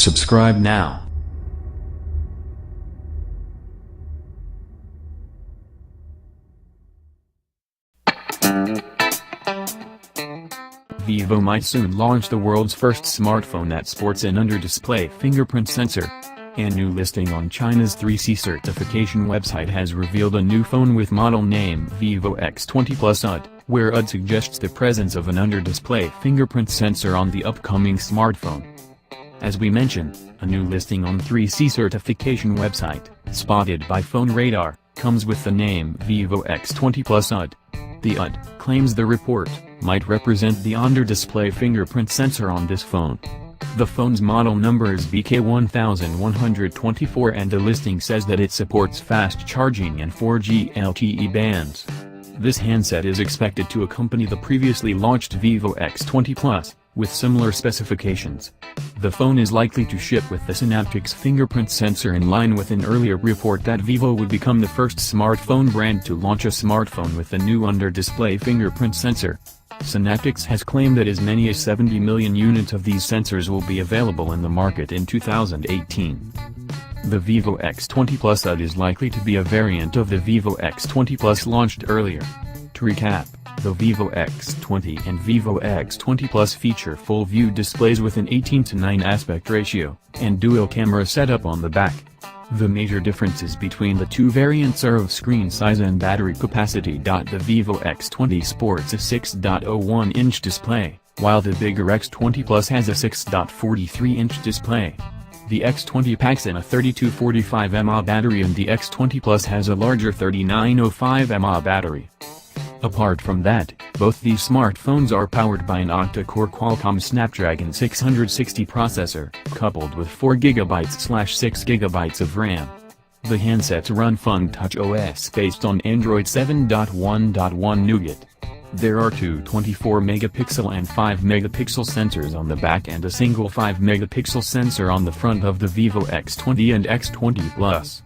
Subscribe now. Vivo might soon launch the world's first smartphone that sports an under-display fingerprint sensor. A new listing on China's 3C certification website has revealed a new phone with model name Vivo X20 Plus UD, where UD suggests the presence of an under-display fingerprint sensor on the upcoming smartphone. As we mentioned, a new listing on 3C certification website, spotted by Phone Radar, comes with the name Vivo X20 Plus UD. The UD, claims the report, might represent the under-display fingerprint sensor on this phone. The phone's model number is BK1124 and the listing says that it supports fast charging and 4G LTE bands. This handset is expected to accompany the previously launched Vivo X20 Plus, with similar specifications. The phone is likely to ship with the Synaptics fingerprint sensor in line with an earlier report that Vivo would become the first smartphone brand to launch a smartphone with the new under-display fingerprint sensor. Synaptics has claimed that as many as 70 million units of these sensors will be available in the market in 2018. The Vivo X20 Plus UD is likely to be a variant of the Vivo X20 Plus launched earlier. To recap, the Vivo X20 and Vivo X20 Plus feature full-view displays with an 18:9 aspect ratio, and dual camera setup on the back. The major differences between the two variants are of screen size and battery capacity. The Vivo X20 sports a 6.01-inch display, while the bigger X20 Plus has a 6.43-inch display. The X20 packs in a 3245 mAh battery and the X20 Plus has a larger 3905 mAh battery. Apart from that, both these smartphones are powered by an octa-core Qualcomm Snapdragon 660 processor, coupled with 4GB/6GB of RAM. The handsets run FunTouch OS based on Android 7.1.1 Nougat. There are two 24-megapixel and 5-megapixel sensors on the back and a single 5-megapixel sensor on the front of the Vivo X20 and X20 Plus.